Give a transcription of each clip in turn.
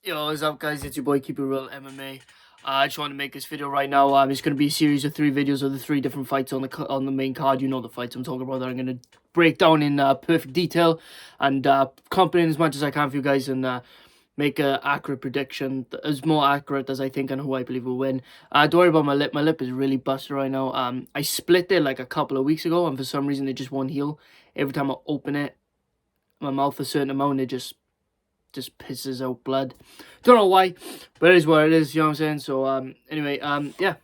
Yo, what's up, guys? It's your boy Keep It Real MMA. I just want to make this video right now. It's going to be a series of 3 videos of the 3 different fights on the main card. You know the fights I'm talking about that I'm going to break down in perfect detail and comprehend as much as I can for you guys and make an accurate prediction, as more accurate as I think and who I believe will win. Don't worry about my lip. My lip is really busted right now. I split it like a couple of weeks ago, and for some reason it just won't heal. Every time I open it, my mouth a certain amount, it just pisses out blood. Don't know why, but it is what it is, you know what I'm saying? So anyway, yeah.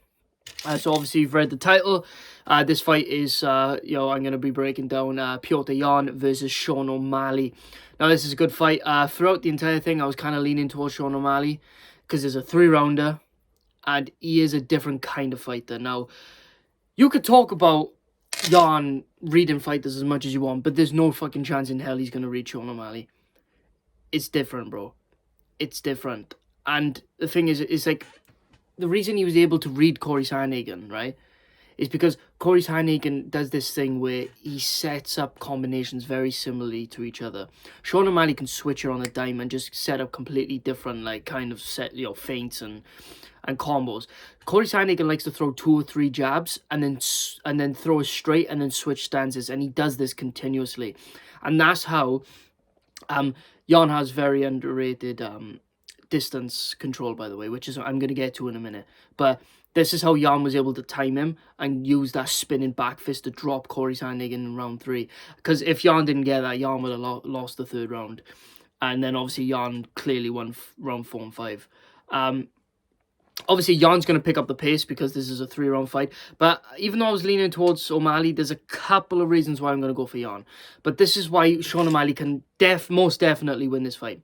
So obviously you've read the title. This fight is I'm gonna be breaking down Petr Yan versus Sean O'Malley. Now this is a good fight. Throughout the entire thing I was kind of leaning towards Sean O'Malley because there's a 3-rounder and he is a different kind of fighter. Now you could talk about Yan reading fighters as much as you want, but there's no fucking chance in hell he's gonna read Sean O'Malley. It's different, bro. It's different. And the thing is, it's like, the reason he was able to read Corey Sandhagen, right, is because Corey Sandhagen does this thing where he sets up combinations very similarly to each other. Sean O'Malley can switch it on a dime and just set up completely different, like, kind of feints and combos. Corey Sandhagen likes to throw 2 or 3 jabs and then throw a straight and then switch stances, and he does this continuously. And that's how Yan has very underrated distance control, by the way, which is I'm going to get to in a minute. But this is how Yan was able to time him and use that spinning back fist to drop Corey Sandhagen in round 3. Because if Yan didn't get that, Yan would have lost the 3rd round. And then obviously Yan clearly won round 4 and 5. Obviously, Yan's going to pick up the pace because this is a 3-round fight. But even though I was leaning towards O'Malley, there's a couple of reasons why I'm going to go for Yan. But this is why Sean O'Malley can most definitely win this fight.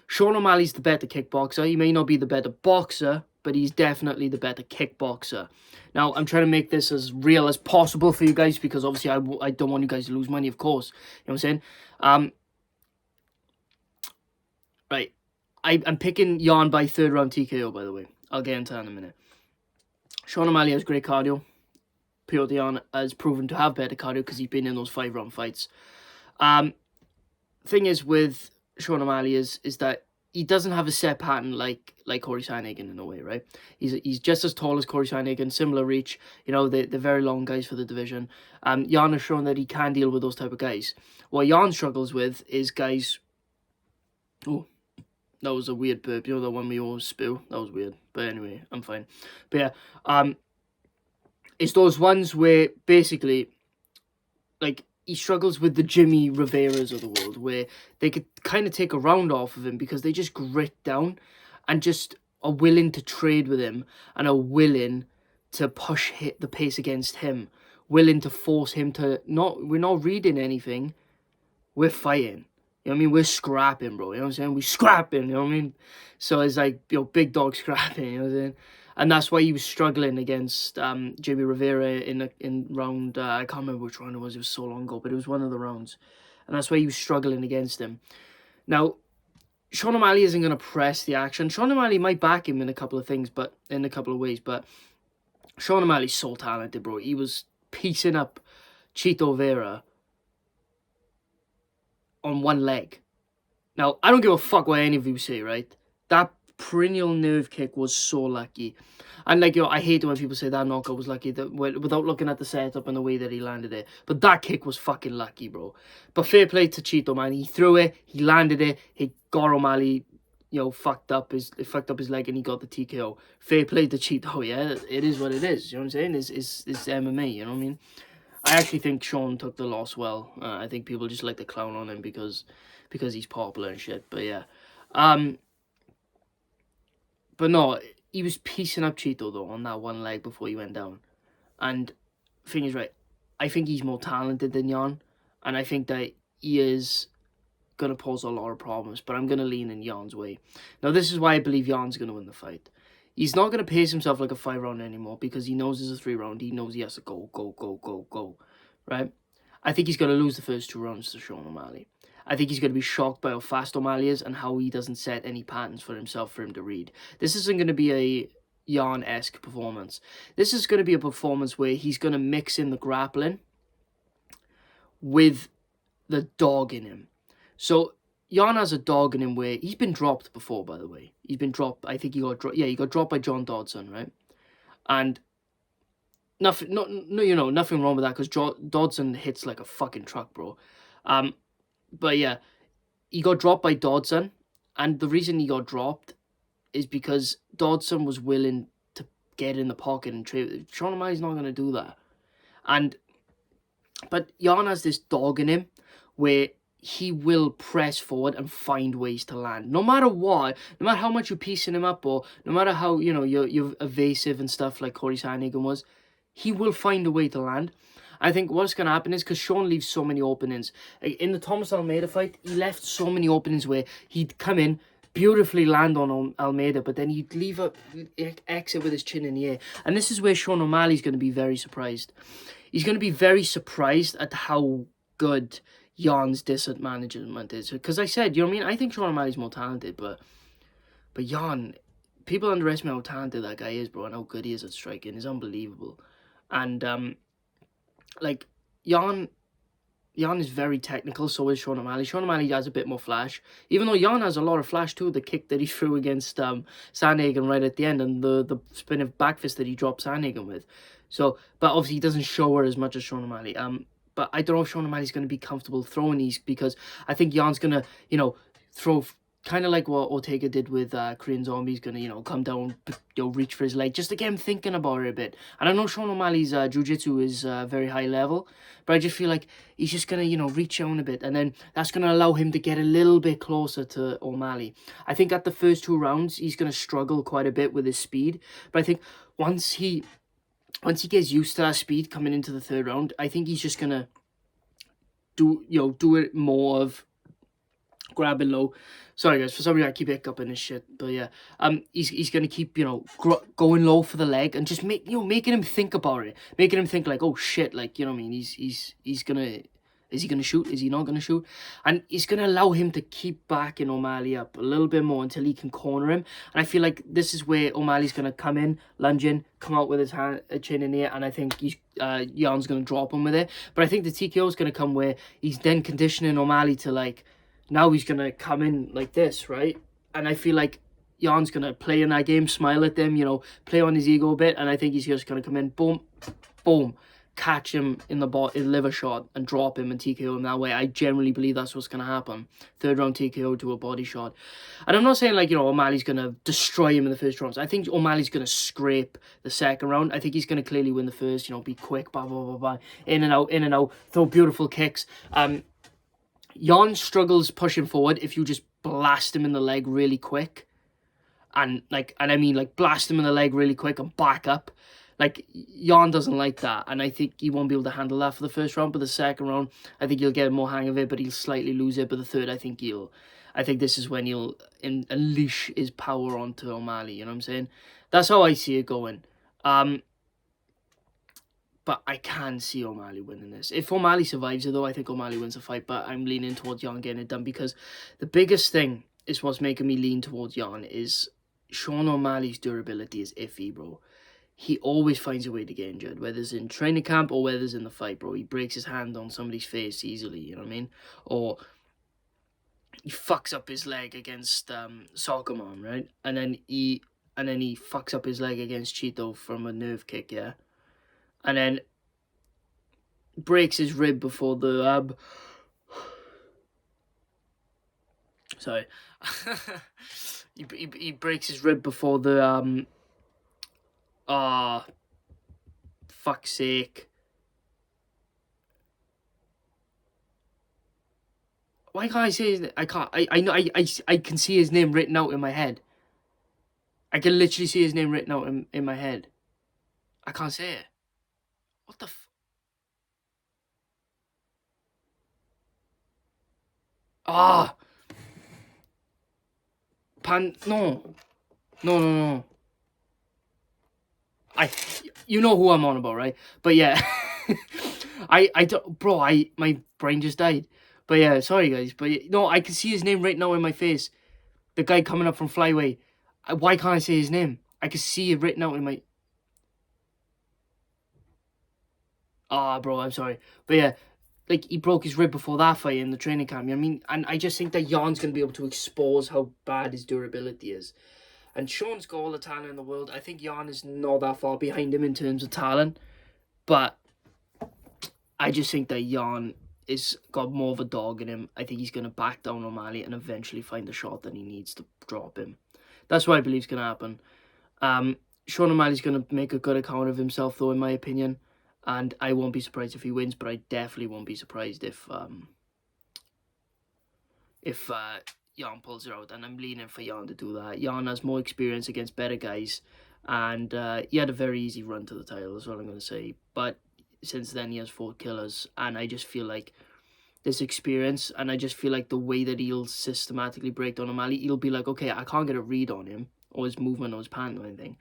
Sean O'Malley's the better kickboxer. He may not be the better boxer, but he's definitely the better kickboxer. Now, I'm trying to make this as real as possible for you guys because obviously I don't want you guys to lose money, of course. You know what I'm saying? Right. I'm picking Yan by 3rd round TKO, by the way. I'll get into that in a minute. Sean O'Malley has great cardio. Petr Yan has proven to have better cardio because he's been in those 5-round fights. Thing is with Sean O'Malley is that he doesn't have a set pattern like Corey Sandhagen in a way, right? He's just as tall as Corey Sandhagen, similar reach. You know, they're very long guys for the division. Yan has shown that he can deal with those type of guys. What Yan struggles with is guys... Oh, that was a weird burp. You know that one we always spew? That was weird. But anyway, I'm fine. But yeah, it's those ones where basically, like, he struggles with the Jimmy Riveras of the world, where they could kind of take a round off of him because they just grit down and just are willing to trade with him and are willing to push the pace against him, willing to force him to we're not reading anything, we're fighting. You know what I mean? We're scrapping, bro. You know what I'm saying? We scrapping, you know what I mean? So it's like, big dog scrapping, you know what I'm saying? And that's why he was struggling against Jimmy Rivera in round, I can't remember which round it was so long ago, but it was one of the rounds. And that's why he was struggling against him. Now, Sean O'Malley isn't going to press the action. Sean O'Malley might back him in a couple of things, but in a couple of ways, but Sean O'Malley's so talented, bro. He was piecing up Chito Vera on one leg. Now, I don't give a fuck what any of you say, right? That perennial nerve kick was so lucky. And, like, I hate it when people say that knockout was lucky without looking at the setup and the way that he landed it. But that kick was fucking lucky, bro. But fair play to Chito, man. He threw it, he landed it, he got O'Malley, fucked up his leg and he got the TKO. Fair play to Chito, yeah? It is what it is, you know what I'm saying? It's MMA, you know what I mean? I actually think Sean took the loss well. I think people just like to clown on him because he's popular and shit. But yeah. But no, he was piecing up Chito, though, on that one leg before he went down. And thing is, right, I think he's more talented than Yan. And I think that he is going to pose a lot of problems. But I'm going to lean in Yan's way. Now, this is why I believe Yan's going to win the fight. He's not going to pace himself like a 5-round anymore because he knows it's a 3-round. He knows he has to go, right? I think he's going to lose the first 2 rounds to Sean O'Malley. I think he's going to be shocked by how fast O'Malley is and how he doesn't set any patterns for himself for him to read. This isn't going to be a Yan-esque performance. This is going to be a performance where he's going to mix in the grappling with the dog in him. So Jan has a dog in him where he's been dropped before, by the way. He's been dropped. I think he got dropped. Yeah, he got dropped by John Dodson, right? And nothing, no, nothing wrong with that because Dodson hits like a fucking truck, bro. But yeah, he got dropped by Dodson, and the reason he got dropped is because Dodson was willing to get in the pocket and trade. Sean O'Malley's not going to do that. But Jan has this dog in him where he will press forward and find ways to land. No matter what, no matter how much you're piecing him up or no matter how, you're evasive and stuff like Corey Sandhagen was, he will find a way to land. I think what's going to happen is because Sean leaves so many openings. In the Thomas Almeida fight, he left so many openings where he'd come in, beautifully land on Almeida, but then he'd leave a exit with his chin in the air. And this is where Sean O'Malley's going to be very surprised. He's going to be very surprised at how good Jan's distance management is. Because I said, you know what I mean? I think Sean O'Malley's more talented, but Jan, people underestimate how talented that guy is, bro, and how good he is at striking. It's unbelievable. And, like, Jan is very technical, so is Sean O'Malley. Sean O'Malley has a bit more flash. Even though Jan has a lot of flash too, the kick that he threw against Sandhagen right at the end and the spin of back fist that he dropped Sandhagen with. So, but obviously he doesn't show her as much as Sean O'Malley. But I don't know if Sean O'Malley's going to be comfortable throwing these because I think Jan's going to, throw kind of like what Ortega did with Korean Zombie. He's going to, come down, reach for his leg just to get him thinking about it a bit. And I know Sean O'Malley's jiu-jitsu is very high level, but I just feel like he's just going to, reach down a bit. And then that's going to allow him to get a little bit closer to O'Malley. I think at the first 2 rounds, he's going to struggle quite a bit with his speed. But I think once he gets used to that speed coming into the 3rd round, I think he's just going to do it more of grabbing low. Sorry guys, for some reason I keep hiccuping this shit, but yeah, he's gonna keep going low for the leg and just making him think about it, making him think like, oh shit, like, you know what I mean, he's gonna. Is he going to shoot? Is he not going to shoot? And he's going to allow him to keep backing O'Malley up a little bit more until he can corner him. And I feel like this is where O'Malley's going to come in, lunge in, come out with his chin in the air, and I think Jan's going to drop him with it. But I think the TKO is going to come where he's then conditioning O'Malley to, like, now he's going to come in like this, right? And I feel like Jan's going to play in that game, smile at them, play on his ego a bit, and I think he's just going to come in, boom, boom, catch him in the liver shot and drop him and TKO him that way. I generally believe that's what's going to happen. 3rd round TKO to a body shot. And I'm not saying like, O'Malley's going to destroy him in the first rounds. I think O'Malley's going to scrape the 2nd round. I think he's going to clearly win the first, be quick, blah, blah, blah, blah, in and out, throw beautiful kicks. Jan struggles pushing forward if you just blast him in the leg really quick. And I mean like blast him in the leg really quick and back up. Like, Jan doesn't like that, and I think he won't be able to handle that for the 1st round, but the 2nd round, I think he'll get more hang of it, but he'll slightly lose it, but the 3rd, I think this is when he'll unleash his power onto O'Malley, you know what I'm saying? That's how I see it going. But I can see O'Malley winning this. If O'Malley survives it, though, I think O'Malley wins the fight, but I'm leaning towards Jan getting it done, because the biggest thing is what's making me lean towards Jan is Sean O'Malley's durability is iffy, bro. He always finds a way to get injured, whether it's in training camp or whether it's in the fight, bro. He breaks his hand on somebody's face easily, you know what I mean? Or he fucks up his leg against Soccer Mom, right? And then he fucks up his leg against Cheeto from a nerve kick, yeah? And then breaks his rib before the sorry. he breaks his rib before the fuck's sake. Why can't I say his name? I can't. I know. I can see his name written out in my head. I can literally see his name written out in my head. I can't say it. What the No. You know who I'm on about, right? But yeah, I don't, bro. My brain just died. But yeah, sorry guys. But no, I can see his name right now in my face. The guy coming up from Flyway. Why can't I say his name? I can see it written out in my. Bro, I'm sorry. But yeah, like, he broke his rib before that fight in the training camp. You know what I mean? And I just think that Jan's going to be able to expose how bad his durability is. And Sean's got all the talent in the world. I think Jan is not that far behind him in terms of talent. But I just think that Jan is got more of a dog in him. I think he's going to back down O'Malley and eventually find the shot that he needs to drop him. That's what I believe is going to happen. Sean O'Malley's going to make a good account of himself, though, in my opinion. And I won't be surprised if he wins, but I definitely won't be surprised if Jan pulls it out. And I'm leaning for Jan to do that. Jan has more experience against better guys. And he had a very easy run to the title, is what I'm going to say. But since then, he has 4 killers. And I just feel like this experience, and I just feel like the way that he'll systematically break down O'Malley, he'll be like, okay, I can't get a read on him, or his movement, or his pant, or anything.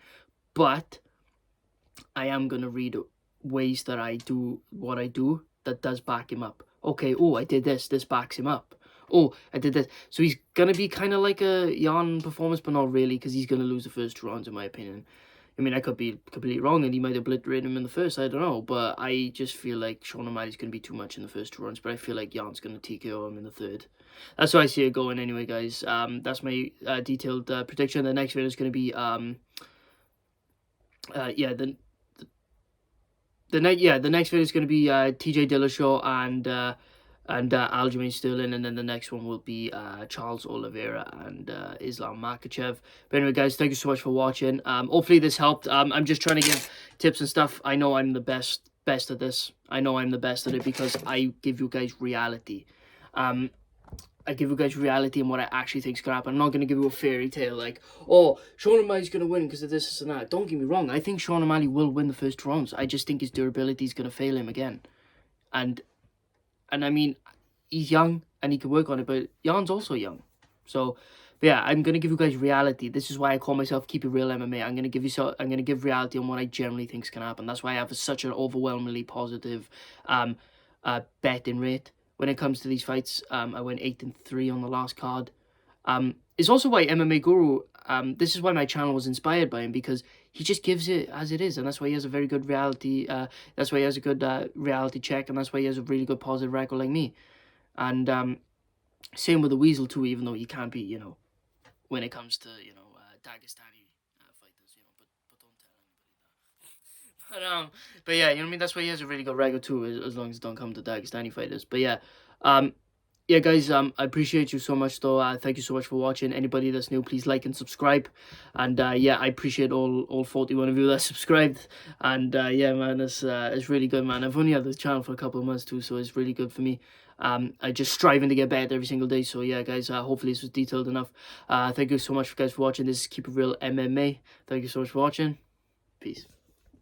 But I am going to read ways that I do what I do that does back him up. Okay, oh, I did this backs him up. Oh, I did this. So he's going to be kind of like a Jan performance, but not really, because he's going to lose the first 2 rounds, in my opinion. I mean, I could be completely wrong, and he might obliterate him in the first, I don't know. But I just feel like Sean O'Malley's going to be too much in the first 2 rounds, but I feel like Jan's going to TKO him in the third. That's how I see it going anyway, guys. That's my detailed prediction. The next video is going to be, the next video is going to be TJ Dillashaw and Aljamain Sterling, and then the next one will be Charles Oliveira and Islam Makhachev. But anyway, guys, thank you so much for watching. Hopefully this helped. I'm just trying to give tips and stuff. I know I'm the best at this. I know I'm the best at it because I give you guys reality. I give you guys reality and what I actually think is going to happen. I'm not going to give you a fairy tale like, oh, Sean O'Malley's going to win because of this and that. Don't get me wrong. I think Sean O'Malley will win the first 2 rounds. I just think his durability is going to fail him again. And I mean, he's young and he can work on it, but Jan's also young. So, but yeah, I'm going to give you guys reality. This is why I call myself Keep It Real MMA. I'm going to give reality on what I generally think is going to happen. That's why I have such an overwhelmingly positive betting rate. When it comes to these fights, I went 8-3 on the last card. It's also why MMA Guru, this is why my channel was inspired by him, because he just gives it as it is, and that's why he has a very good reality, that's why he has a good reality check, and that's why he has a really good positive record like me. And same with the Weasel too, even though he can't be, you know, when it comes to, you know, Dagestani fighters, you know, but don't tell anybody that. But yeah, you know what I mean? That's why he has a really good record too, as long as it don't come to Dagestani fighters. But yeah, yeah, guys, I appreciate you so much, though. Thank you so much for watching. Anybody that's new, please like and subscribe. And yeah, I appreciate all 41 of you that subscribed. And yeah, man, it's really good, man. I've only had this channel for a couple of months too, so it's really good for me. I just striving to get better every single day. So yeah, guys, hopefully this was detailed enough. Thank you so much, guys, for watching. This is Keep It Real MMA. Thank you so much for watching. Peace.